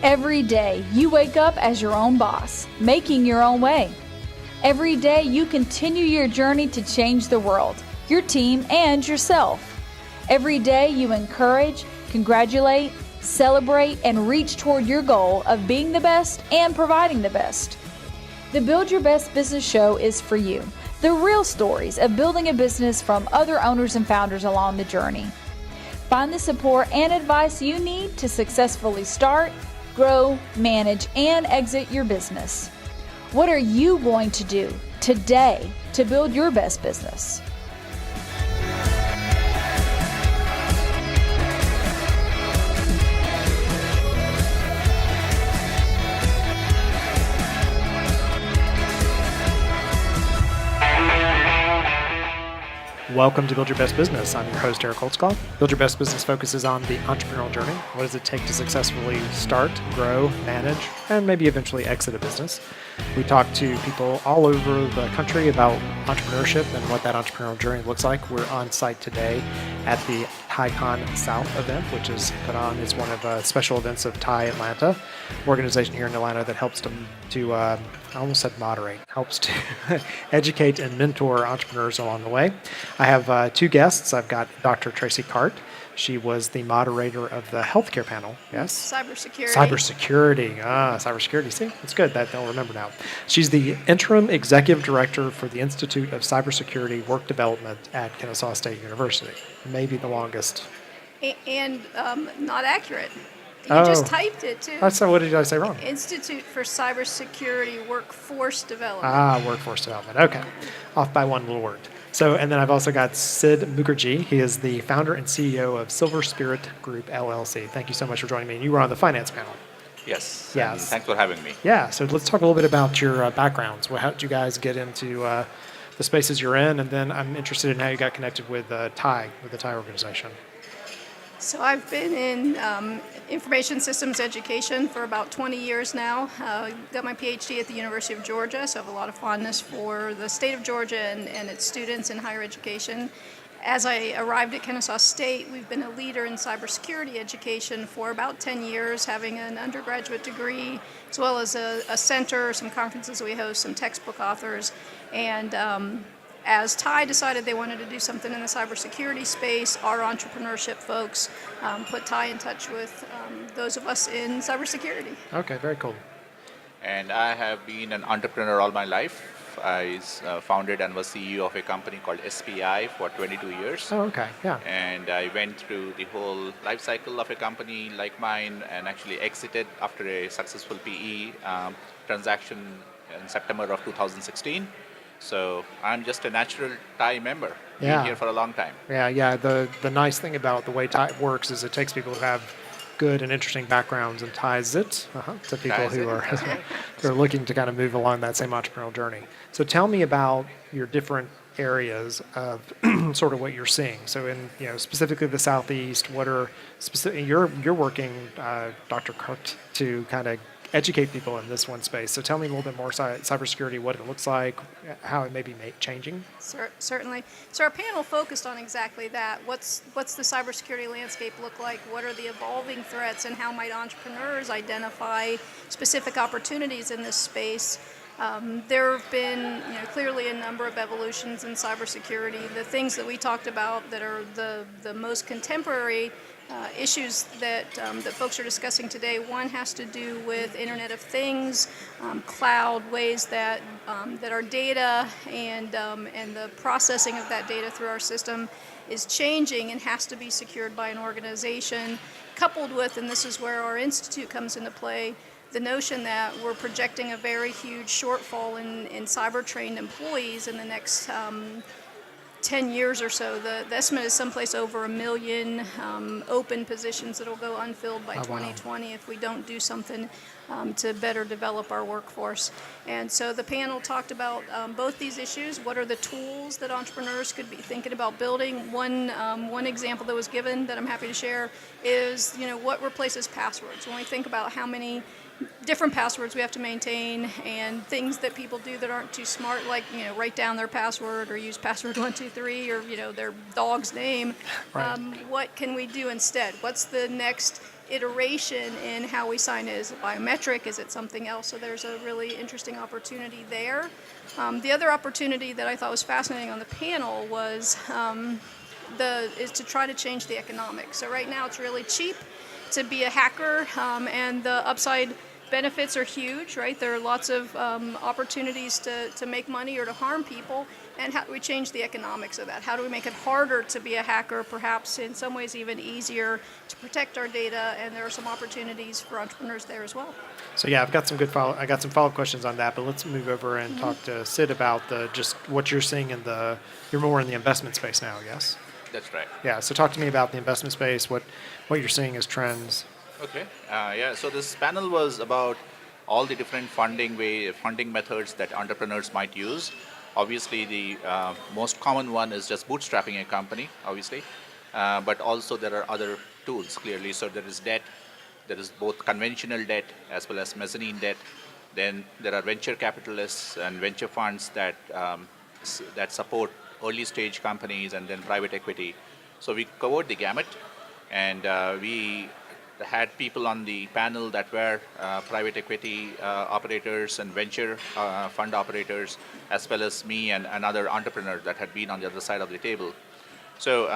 Every day, you wake up as your own boss, making your own way. Every day, you continue your journey to change the world, your team, and yourself. Every day, you encourage, congratulate, celebrate, and reach toward your goal of being the best and providing the best. The Build Your Best Business Show is for you. The real stories of building a business from other owners and founders along the journey. Find the support and advice you need to successfully start, grow, manage, and exit your business. What are you going to do today to build your best business? Welcome to Build Your Best Business. I'm your host, Eric Holtzclaw. Build Your Best Business focuses on the entrepreneurial journey. What does it take to successfully start, grow, manage, and maybe eventually exit a business? We talk to people all over the country about entrepreneurship and what that entrepreneurial journey looks like. We're on site today at the TiECon South event, which is put on. It's one of special events of TiE Atlanta, organization here in Atlanta that helps to I almost said moderate, helps to educate and mentor entrepreneurs along the way. I have two guests. I've got Dr. Traci Carte. She was the moderator of the healthcare panel. Yes? Cybersecurity. Cybersecurity. See, it's good that they'll remember now. She's the interim executive director for the Institute of Cybersecurity Work Development at Kennesaw State University. Maybe the longest. And not accurate. You just typed it, too. So what did I say wrong? Institute for Cybersecurity Workforce Development. Workforce development. Okay. Off by one little word. So, and then I've also got Sid Mookerji. He is the founder and CEO of Silver Spirit Group, LLC. Thank you so much for joining me. And you were on the finance panel. Yes. Yes. Thanks for having me. Yeah. So let's talk a little bit about your backgrounds. How did you guys get into the spaces you're in? And then I'm interested in how you got connected with TiE, with the TiE organization. So I've been in information systems education for about 20 years now. Got my PhD at the University of Georgia, so I have a lot of fondness for the state of Georgia and its students in higher education. As I arrived at Kennesaw State, we've been a leader in cybersecurity education for about 10 years, having an undergraduate degree, as well as a center, some conferences we host, some textbook authors, and as TiE decided they wanted to do something in the cybersecurity space, our entrepreneurship folks put TiE in touch with those of us in cybersecurity. Okay, very cool. And I have been an entrepreneur all my life. I founded and was CEO of a company called SPI for 22 years. Oh, okay, yeah. And I went through the whole life cycle of a company like mine and actually exited after a successful PE transaction in September of 2016. So I'm just a natural TiE member. Been here for a long time. Yeah. The nice thing about the way TiE works is it takes people who have good and interesting backgrounds and ties it to people who are who are looking to kind of move along that same entrepreneurial journey. So tell me about your different areas of sort of what you're seeing. So in specifically the Southeast, what are specific? You're working, Dr. Carte, to kind of educate people in this one space. So tell me a little bit more cybersecurity, what it looks like, how it may be changing. Certainly. So our panel focused on exactly that. What's the cybersecurity landscape look like? What are the evolving threats, and how might entrepreneurs identify specific opportunities in this space? There have been clearly a number of evolutions in cybersecurity. The things that we talked about that are the most contemporary issues that folks are discussing today. One has to do with Internet of Things, cloud, ways that our data and the processing of that data through our system is changing and has to be secured by an organization, coupled with, and this is where our institute comes into play, the notion that we're projecting a very huge shortfall in cyber-trained employees in the next 10 years or so. The estimate is someplace over 1 million open positions that will go unfilled by 2020 if we don't do something to better develop our workforce. And so the panel talked about both these issues. What are the tools that entrepreneurs could be thinking about building? One example that was given that I'm happy to share is what replaces passwords. When we think about how many different passwords we have to maintain and things that people do that aren't too smart, like write down their password or use password 123 or their dog's name. Right. What can we do instead? What's the next iteration in how we sign it. Is it biometric? Is it something else? So there's a really interesting opportunity there. The other opportunity that I thought was fascinating on the panel was is to try to change the economics. So right now it's really cheap to be a hacker, and the upside benefits are huge, right? There are lots of opportunities to make money or to harm people, and how do we change the economics of that? How do we make it harder to be a hacker, perhaps in some ways even easier to protect our data, and there are some opportunities for entrepreneurs there as well. So yeah, I've got some good I got some follow-up questions on that, but let's move over and talk to Sid about just what you're seeing you're more in the investment space now, yes? That's right. Yeah, so talk to me about the investment space, what you're seeing as trends. Okay. So this panel was about all the different funding methods that entrepreneurs might use. Obviously, the most common one is just bootstrapping a company, obviously. But also there are other tools, clearly. So there is debt. There is both conventional debt as well as mezzanine debt. Then there are venture capitalists and venture funds that support early stage companies, and then private equity. So we covered the gamut, and we had people on the panel that were private equity operators and venture fund operators, as well as me and another entrepreneur that had been on the other side of the table. So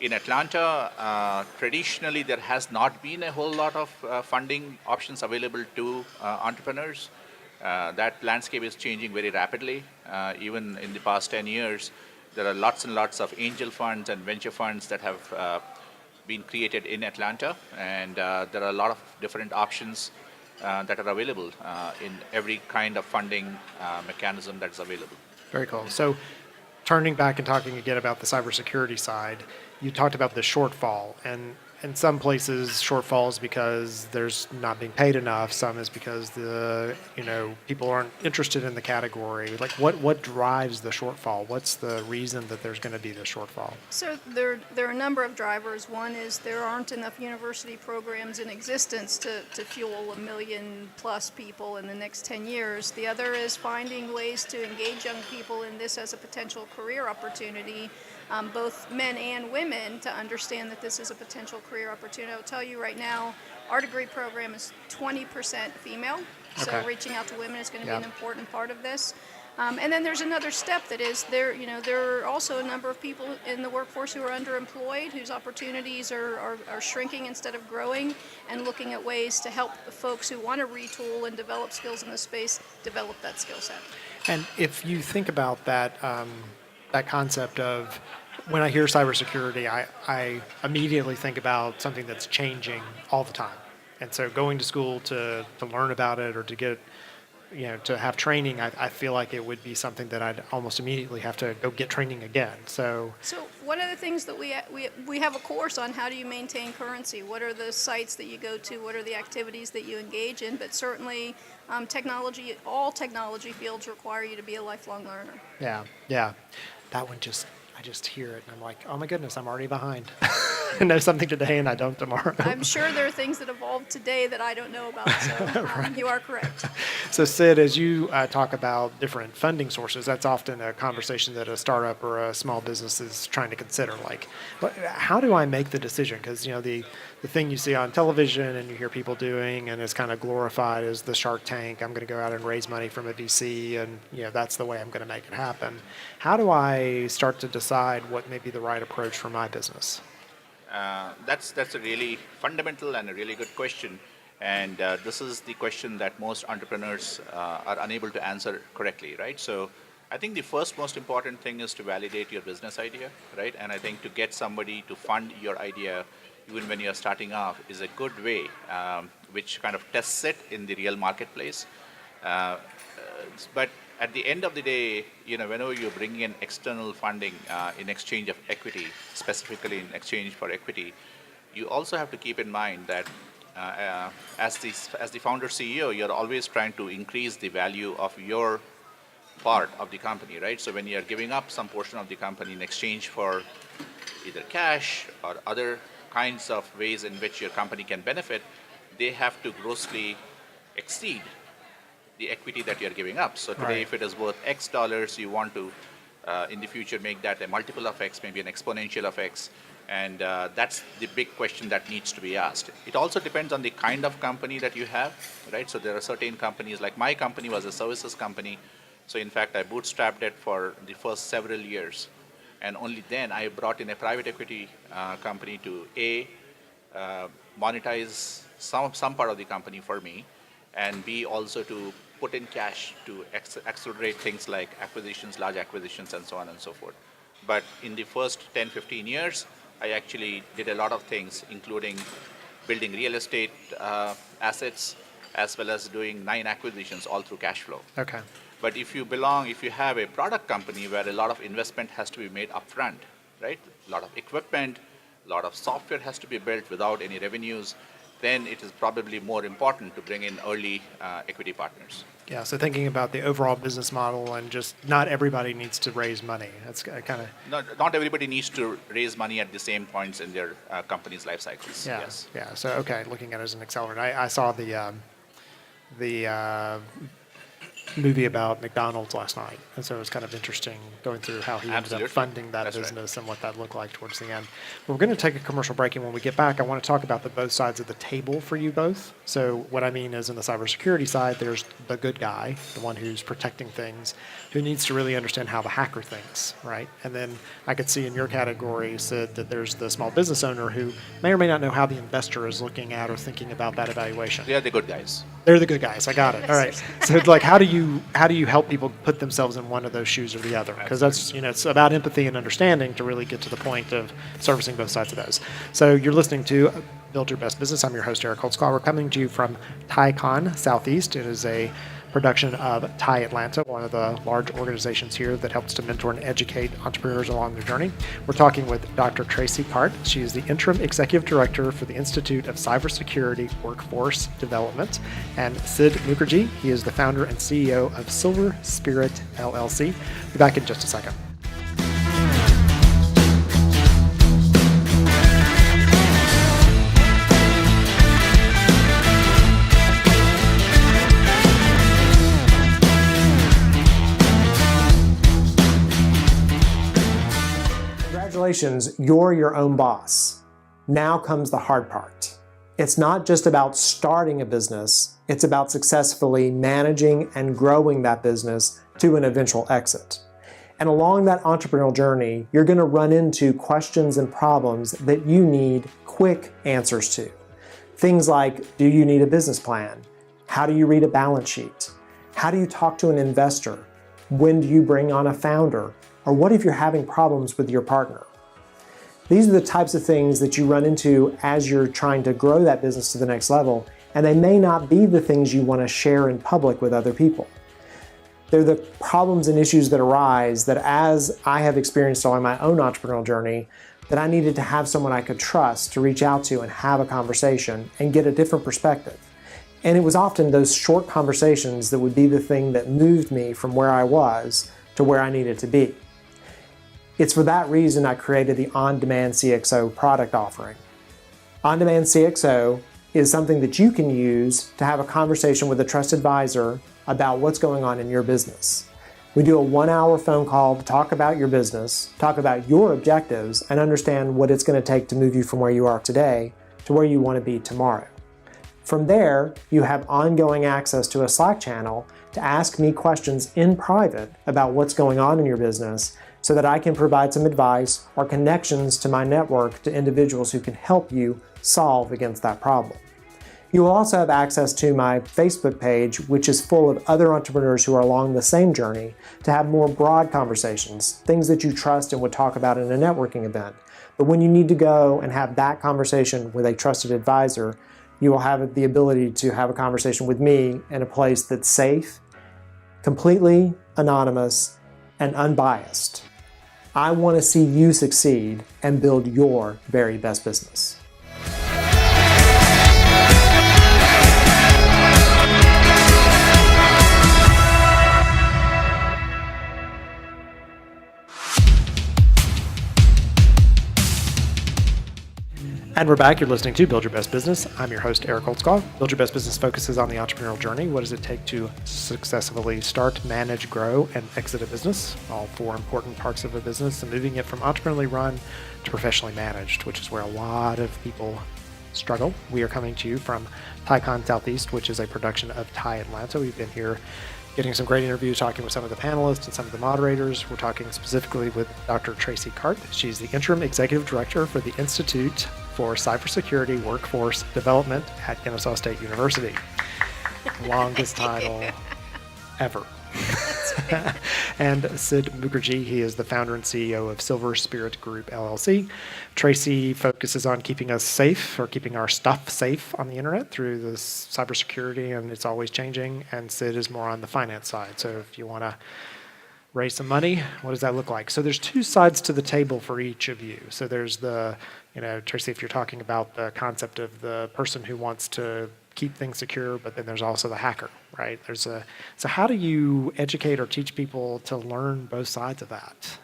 in Atlanta, traditionally there has not been a whole lot of funding options available to entrepreneurs. That landscape is changing very rapidly. Even in the past 10 years, there are lots and lots of angel funds and venture funds that have been created in Atlanta, and there are a lot of different options that are available in every kind of funding mechanism that's available. Very cool. So turning back and talking again about the cybersecurity side, you talked about the shortfall, and in some places shortfalls because there's not being paid enough. Some is because people aren't interested in the category. Like what drives the shortfall? What's the reason that there's going to be the shortfall? So there are a number of drivers. One is there aren't enough university programs in existence to fuel 1 million plus people in the next 10 years. The other is finding ways to engage young people in this as a potential career opportunity, both men and women, to understand that this is a potential career opportunity. I'll tell you right now, our degree program is 20% female, so Okay. reaching out to women is going to be an important part of this. And then there's another step that is there are also a number of people in the workforce who are underemployed, whose opportunities are shrinking instead of growing, and looking at ways to help the folks who want to retool and develop skills in this space develop that skill set. And if you think about that concept of, when I hear cybersecurity, I immediately think about something that's changing all the time. And so going to school to learn about it or to get, to have training, I feel like it would be something that I'd almost immediately have to go get training again. So one of the things that we have a course on, how do you maintain currency? What are the sites that you go to? What are the activities that you engage in? But certainly all technology fields require you to be a lifelong learner. Yeah. That one I just hear it and I'm like, oh my goodness, I'm already behind. I know something today and I don't tomorrow. I'm sure there are things that evolved today that I don't know about, so Right. You are correct. So Sid, as you talk about different funding sources, that's often a conversation that a startup or a small business is trying to consider. Like, how do I make the decision? Because the thing you see on television and you hear people doing and is kind of glorified is the Shark Tank. I'm going to go out and raise money from a VC, and that's the way I'm going to make it happen. How do I start to decide what may be the right approach for my business? That's a really fundamental and a really good question, and this is the question that most entrepreneurs are unable to answer correctly, right? So I think the first most important thing is to validate your business idea, right? And I think to get somebody to fund your idea, even when you're starting off, is a good way, which kind of tests it in the real marketplace. But at the end of the day, whenever you're bringing in external funding in exchange of equity, specifically in exchange for equity, you also have to keep in mind that as the founder CEO, you're always trying to increase the value of your part of the company, right? So when you're giving up some portion of the company in exchange for either cash or other kinds of ways in which your company can benefit, they have to grossly exceed the equity that you're giving up. So today, Right. If it is worth X dollars, you want to, in the future, make that a multiple of X, maybe an exponential of X. And that's the big question that needs to be asked. It also depends on the kind of company that you have, right? So there are certain companies, like my company was a services company. So in fact, I bootstrapped it for the first several years. And only then I brought in a private equity company to monetize some part of the company for me, and B, also to put in cash to accelerate things like acquisitions, large acquisitions, and so on and so forth. But in the first 10, 15 years, I actually did a lot of things, including building real estate assets, as well as doing 9 acquisitions, all through cash flow. Okay. But if you have a product company where a lot of investment has to be made upfront, right? A lot of equipment, a lot of software has to be built without any revenues, then it is probably more important to bring in early equity partners. Yeah, so thinking about the overall business model and just not everybody needs to raise money. That's kind of... Not everybody needs to raise money at the same points in their company's life cycles. Yeah, Yes. yeah. So, okay, looking at it as an accelerator. I saw the movie about McDonald's last night, and so it was kind of interesting going through how he ended Absolutely. up funding that That's right. business and what that looked like towards the end. But we're going to take a commercial break, and when we get back, I want to talk about the both sides of the table for you both. So what I mean is, in the cybersecurity side, there's the good guy, the one who's protecting things, who needs to really understand how the hacker thinks, right? And then I could see in your category, Sid, that there's the small business owner who may or may not know how the investor is looking at or thinking about that evaluation. They are the good guys. They're the good guys. I got it. All right. So it's like, how do you help people put themselves in one of those shoes or the other? Because that's, it's about empathy and understanding to really get to the point of servicing both sides of those. So you're listening to Build Your Best Business. I'm your host, Eric Holtzclaw. We're coming to you from TiECon Southeast. It is a production of TiE Atlanta, one of the large organizations here that helps to mentor and educate entrepreneurs along their journey. We're talking with Dr. Traci Carte. She is the Interim Executive Director for the Institute of Cybersecurity Workforce Development, and Sid Mookerji. He is the founder and CEO of Silver Spirit LLC. Be back in just a second. Congratulations, you're your own boss. Now comes the hard part. It's not just about starting a business, it's about successfully managing and growing that business to an eventual exit. And along that entrepreneurial journey, you're going to run into questions and problems that you need quick answers to. Things like, do you need a business plan? How do you read a balance sheet? How do you talk to an investor? When do you bring on a founder? Or what if you're having problems with your partner? These are the types of things that you run into as you're trying to grow that business to the next level, and they may not be the things you want to share in public with other people. They're the problems and issues that arise that, as I have experienced along my own entrepreneurial journey, that I needed to have someone I could trust to reach out to and have a conversation and get a different perspective. And it was often those short conversations that would be the thing that moved me from where I was to where I needed to be. It's for that reason I created the On-Demand CXO product offering. On-Demand CXO is something that you can use to have a conversation with a trusted advisor about what's going on in your business. We do a 1-hour phone call to talk about your business, talk about your objectives, and understand what it's going to take to move you from where you are today to where you want to be tomorrow. From there, you have ongoing access to a Slack channel to ask me questions in private about what's going on in your business, so that I can provide some advice or connections to my network to individuals who can help you solve against that problem. You will also have access to my Facebook page, which is full of other entrepreneurs who are along the same journey, to have more broad conversations, things that you trust and would talk about in a networking event. But when you need to go and have that conversation with a trusted advisor, you will have the ability to have a conversation with me in a place that's safe, completely anonymous, and unbiased. I want to see you succeed and build your very best business. And we're back. You're listening to Build Your Best Business. I'm your host, Eric Holtzclaw. Build Your Best Business focuses on the entrepreneurial journey. What does it take to successfully start, manage, grow, and exit a business? All four important parts of a business, and moving it from entrepreneurially run to professionally managed, which is where a lot of people struggle. We are coming to you from TiECon Southeast, which is a production of TiE Atlanta. We've been here getting some great interviews, talking with some of the panelists and some of the moderators. We're talking specifically with Dr. Traci Carte. She's the Interim Executive Director for the Institute for Cybersecurity Workforce Development at Kennesaw State University. Longest title ever. And Sid Mookerji, he is the founder and CEO of Silver Spirit Group LLC. Traci focuses on keeping us safe, or keeping our stuff safe on the internet through this cybersecurity, and it's always changing. And Sid is more on the finance side. So if you want to raise some money, what does that look like? So there's two sides to the table for each of you. So there's the, Traci, if you're talking about the concept of the person who wants to keep things secure, but then there's also the hacker, right? So how do you educate or teach people to learn both sides of that?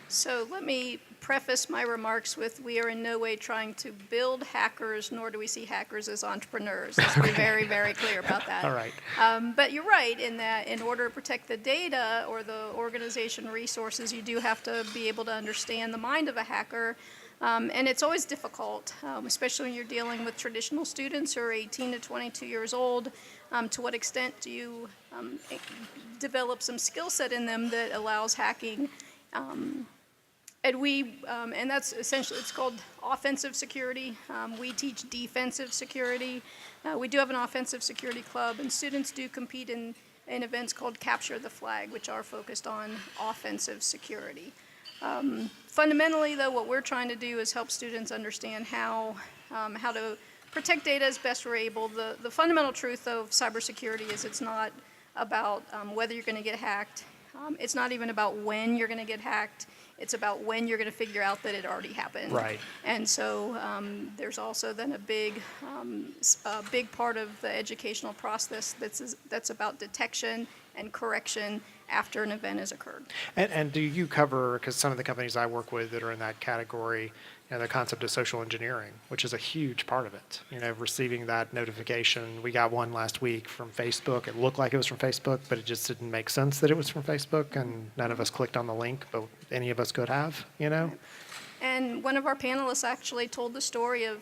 So let me preface my remarks with, we are in no way trying to build hackers, nor do we see hackers as entrepreneurs. Let's be very, very clear about that. All right. But you're right in that in order to protect the data or the organization resources, you do have to be able to understand the mind of a hacker. And it's always difficult, especially when you're dealing with traditional students who are 18 to 22 years old. To what extent do you develop some skill set in them that allows hacking? And that's essentially, it's called offensive security. We teach defensive security. We do have an offensive security club, and students do compete in events called Capture the Flag, which are focused on offensive security. Fundamentally, though, what we're trying to do is help students understand how to protect data as best we're able. The fundamental truth of cybersecurity is it's not about whether you're going to get hacked. It's not even about when you're going to get hacked. It's about when you're going to figure out that it already happened. Right. And so there's also then a big part of the educational process that's about detection and correction after an event has occurred. And do you cover, because some of the companies I work with that are in that category, the concept of social engineering, which is a huge part of it. Receiving that notification. We got one last week from Facebook. It looked like it was from Facebook, but it just didn't make sense that it was from Facebook, and none of us clicked on the link, but any of us could have, And one of our panelists actually told the story of,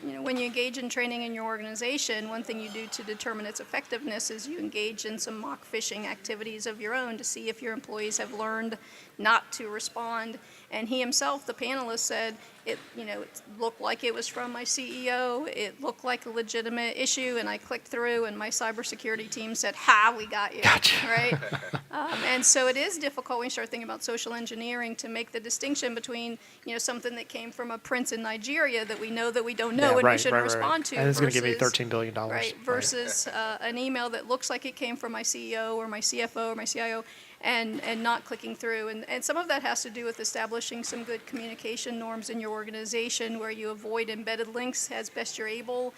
when you engage in training in your organization, one thing you do to determine its effectiveness is you engage in some mock phishing activities of your own to see if your employees have learned not to respond. And he himself, the panelist, said, it looked like it was from my CEO. It looked like a legitimate issue, and I clicked through, and my cybersecurity team said, "Ha, we got you." Gotcha. Right? And so it is difficult when you start thinking about social engineering to make the distinction between, something that came from a prince in Nigeria that we know that we don't know and we shouldn't respond to. And it's going to give me versus- $13 billion. Right, versus an email that looks like it came from my CEO or my CFO or my CIO, and not clicking through. And some of that has to do with establishing some good communication norms in your organization where you avoid embedded links as best you're able.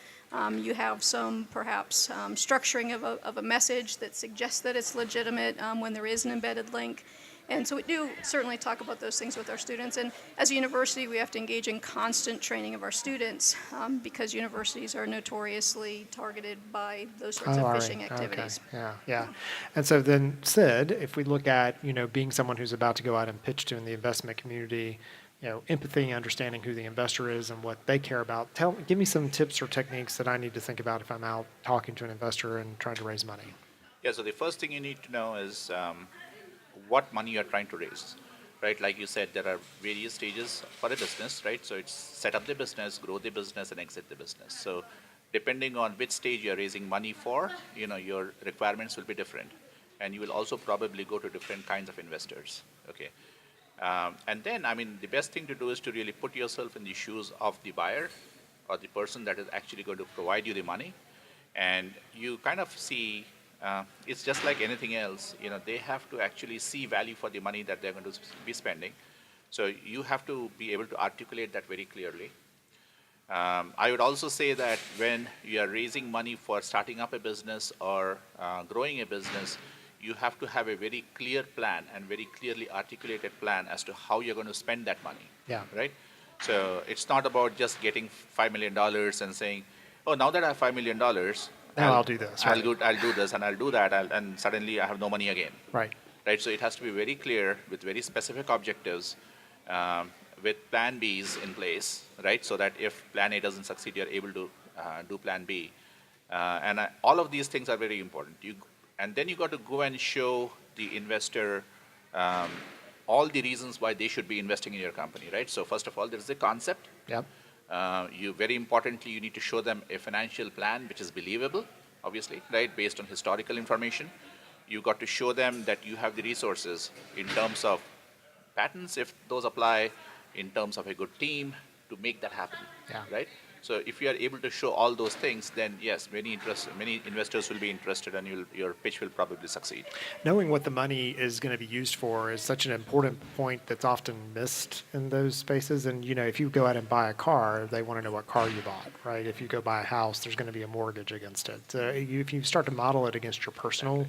You have some, perhaps, structuring of a message that suggests that it's legitimate when there is an embedded link. And so we do certainly talk about those things with our students. And as a university, we have to engage in constant training of our students because universities are notoriously targeted by those sorts of phishing activities. Okay. Yeah. And so then, Sid, if we look at, being someone who's about to go out and pitch to in the investment community, empathy, understanding who the investor is and what they care about, give me some tips or techniques that I need to think about if I'm out talking to an investor and trying to raise money. Yeah, so the first thing you need to know is what money you're trying to raise, right? Like you said, there are various stages for a business, right? So it's set up the business, grow the business, and exit the business. So depending on which stage you're raising money for, your requirements will be different. And you will also probably go to different kinds of investors, okay? And then, the best thing to do is to really put yourself in the shoes of the buyer or the person that is actually going to provide you the money. And you kind of see, it's just like anything else, they have to actually see value for the money that they're going to be spending. So you have to be able to articulate that very clearly. I would also say that when you are raising money for starting up a business or growing a business, you have to have a very clear plan and very clearly articulated plan as to how you're going to spend that money. Yeah. Right? So it's not about just getting $5 million and saying, oh, now that I have $5 million, Now I'll do this, right. I'll do this and I'll do that, and suddenly I have no money again. Right. Right. So it has to be very clear with very specific objectives, with plan Bs in place, right? So that if plan A doesn't succeed, you're able to do plan B. All of these things are very important. And then you got to go and show the investor all the reasons why they should be investing in your company, right? So first of all, there's the concept. Yep. Very importantly, you need to show them a financial plan which is believable, obviously, right, based on historical information. You got to show them that you have the resources in terms of patents, if those apply, in terms of a good team to make that happen, Yeah. right? So if you are able to show all those things, then yes, many investors will be interested, and your pitch will probably succeed. Knowing what the money is going to be used for is such an important point that's often missed in those spaces. And, if you go out and buy a car, they want to know what car you bought, right? If you go buy a house, there's going to be a mortgage against it. If you start to model it against your personal,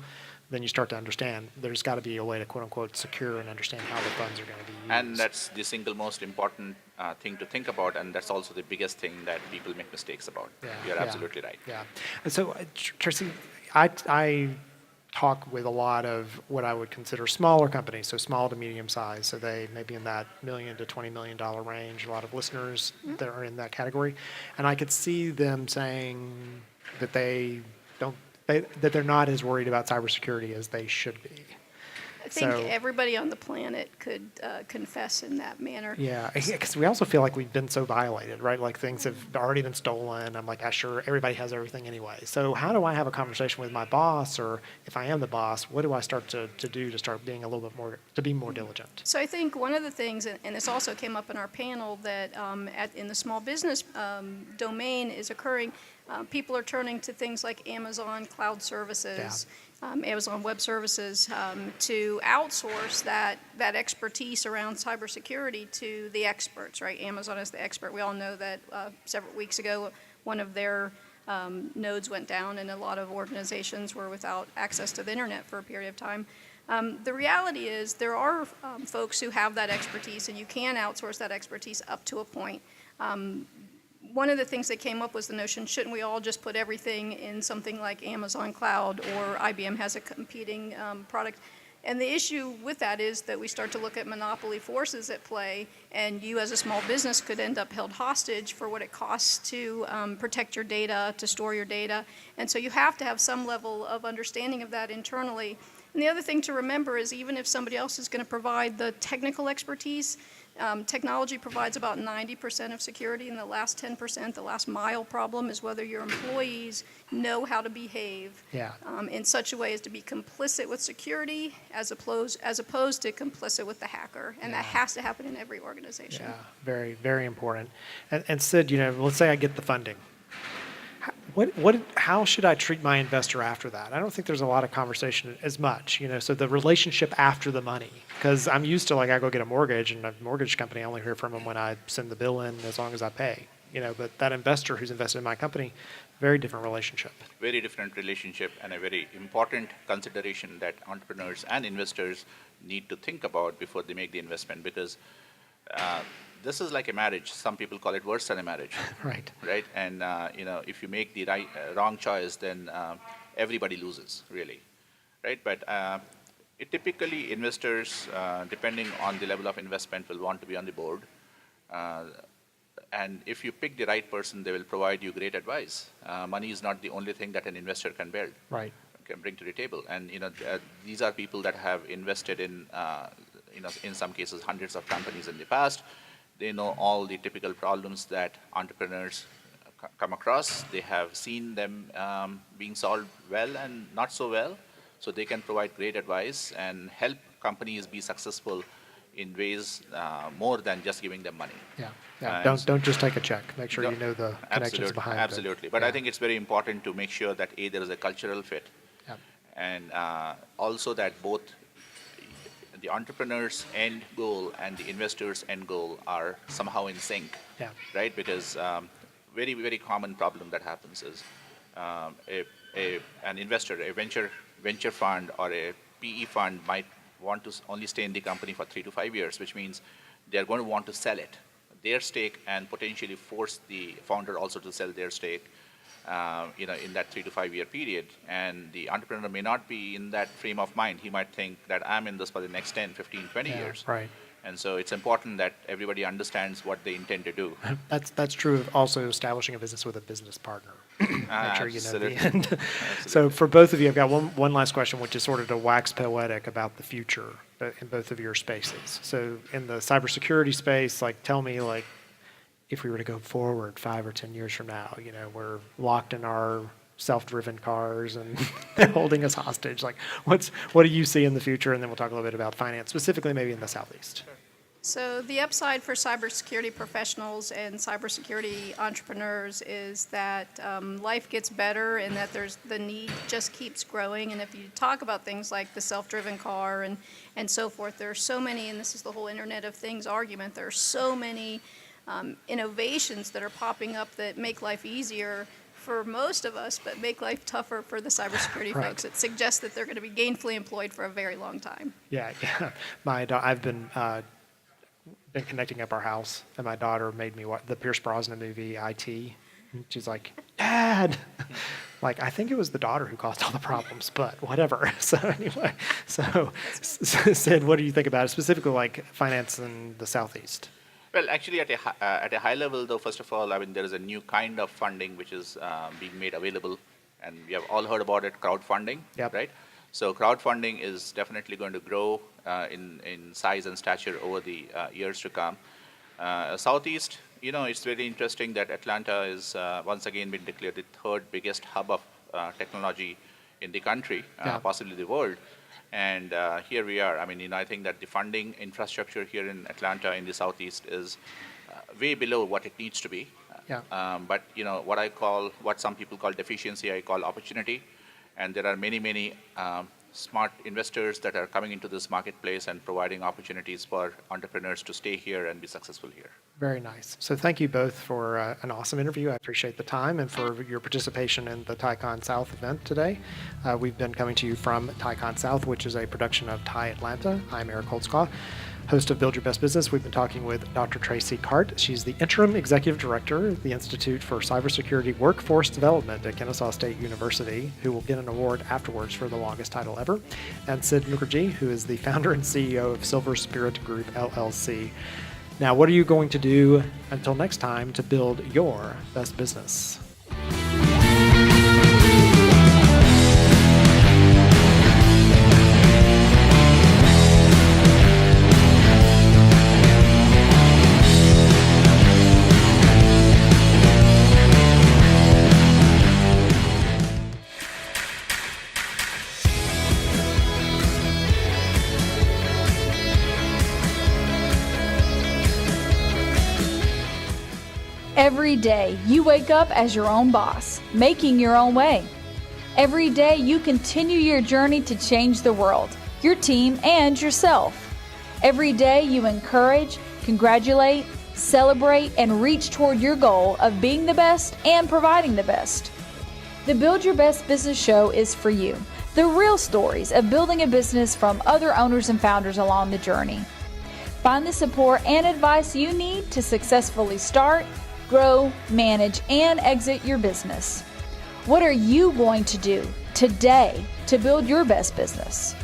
then you start to understand there's got to be a way to quote unquote secure and understand how the funds are going to be used. And that's the single most important thing to think about, and that's also the biggest thing that people make mistakes about. Yeah, You're yeah, absolutely right. Yeah. And so, Traci, I talk with a lot of what I would consider smaller companies, so small to medium size. So they may be in that $1 million to $20 million range. A lot of listeners that are in that category, and I could see them saying that that they're not as worried about cybersecurity as they should be. I think everybody on the planet could confess in that manner. Yeah, because we also feel like we've been so violated, right? Like things have already been stolen. I'm like, sure, everybody has everything anyway. So how do I have a conversation with my boss, or if I am the boss, what do I start to do to start being a little bit more, to be more diligent? So I think one of the things, and this also came up in our panel, that in the small business domain is occurring, people are turning to things like Amazon Cloud Services, Amazon Web Services, to outsource that expertise around cybersecurity to the experts, right? Amazon is the expert. We all know that several weeks ago, one of their nodes went down, and a lot of organizations were without access to the internet for a period of time. The reality is there are folks who have that expertise, and you can outsource that expertise up to a point. One of the things that came up was the notion, shouldn't we all just put everything in something like Amazon Cloud, or IBM has a competing product? And the issue with that is that we start to look at monopoly forces at play, and you as a small business could end up held hostage for what it costs to protect your data, to store your data. And so you have to have some level of understanding of that internally. And the other thing to remember is, even if somebody else is going to provide the technical expertise, technology provides about 90% of security, and the last 10%, the last mile problem, is whether your employees know how to behave in such a way as to be complicit with security as opposed to complicit with the hacker. And that has to happen in every organization. Yeah, very, very important. And Sid, let's say I get the funding. How should I treat my investor after that? I don't think there's a lot of conversation as much, so the relationship after the money, because I'm used to, I go get a mortgage, and a mortgage company, I only hear from them when I send the bill in, as long as I pay, but that investor who's invested in my company, very different relationship. Very different relationship, and a very important consideration that entrepreneurs and investors need to think about before they make the investment, because this is like a marriage. Some people call it worse than a marriage. Right. Right. And if you make the wrong choice, then everybody loses, really. Right. But typically, investors, depending on the level of investment, will want to be on the board. And if you pick the right person, they will provide you great advice. Money is not the only thing that an investor can build. Right. Can bring to the table. And these are people that have invested in in some cases hundreds of companies in the past. They know all the typical problems that entrepreneurs come across. They have seen them being solved well and not so well, so they can provide great advice and help companies be successful in ways more than just giving them money. Yeah. Don't just take a check. Make sure you know the connections behind it. Absolutely. But I think it's very important to make sure that there is a cultural fit, and also that both the entrepreneur's end goal and the investor's end goal are somehow in sync, right? Because very, very common problem that happens is an investor, a venture fund or a PE fund might want to only stay in the company for 3 to 5 years, which means they're going to want to sell it. their stake and potentially force the founder also to sell their stake, in that 3 to 5 year period. And the entrepreneur may not be in that frame of mind. He might think that I'm in this for the next 10, 15, 20 years. Right. And so it's important that everybody understands what they intend to do. That's true of also establishing a business with a business partner. Make sure you know the Absolutely. end. So for both of you, I've got one last question, which is sort of to wax poetic about the future in both of your spaces. So in the cybersecurity space, like tell me, like if we were to go forward 5 or 10 years from now, we're locked in our self-driven cars and they're holding us hostage. Like what do you see in the future? And then we'll talk a little bit about finance, specifically maybe in the Southeast. So the upside for cybersecurity professionals and cybersecurity entrepreneurs is that life gets better and that the need just keeps growing. And if you talk about things like the self-driven car and so forth, there are so many, and this is the whole Internet of Things argument, there are so many innovations that are popping up that make life easier for most of us, but make life tougher for the cybersecurity Right. folks. It suggests that they're going to be gainfully employed for a very long time. Yeah. I've been connecting up our house, and my daughter made me watch the Pierce Brosnan movie IT. And she's like, Dad. Like, I think it was the daughter who caused all the problems, but whatever. So anyway, Sid, what do you think about it, specifically like finance in the Southeast? Well, actually, at a high level, though, first of all, there is a new kind of funding which is being made available, and we have all heard about it, crowdfunding, Yep. right? So crowdfunding is definitely going to grow in size and stature over the years to come. Southeast, it's very interesting that Atlanta is once again been declared the third biggest hub of technology in the country, Yeah. possibly the world. And here we are. I think that the funding infrastructure here in Atlanta in the Southeast is way below what it needs to be. Yeah. But what some people call deficiency, I call opportunity. And there are many smart investors that are coming into this marketplace and providing opportunities for entrepreneurs to stay here and be successful here. Very nice. So thank you both for an awesome interview. I appreciate the time and for your participation in the TiECon South event today. We've been coming to you from TiECon South, which is a production of TiE Atlanta. I'm Eric Holtzclaw, host of Build Your Best Business. We've been talking with Dr. Traci Carte. She's the Interim Executive Director of the Institute for Cybersecurity Workforce Development at Kennesaw State University, who will get an award afterwards for the longest title ever, and Sid Mookerji, who is the founder and CEO of Silver Spirit Group, LLC. Now, what are you going to do until next time to build your best business? Every day, you wake up as your own boss, making your own way. Every day, you continue your journey to change the world, your team, and yourself. Every day, you encourage, congratulate, celebrate, and reach toward your goal of being the best and providing the best. The Build Your Best Business Show is for you. The real stories of building a business from other owners and founders along the journey. Find the support and advice you need to successfully start, grow, manage, and exit your business. What are you going to do today to build your best business?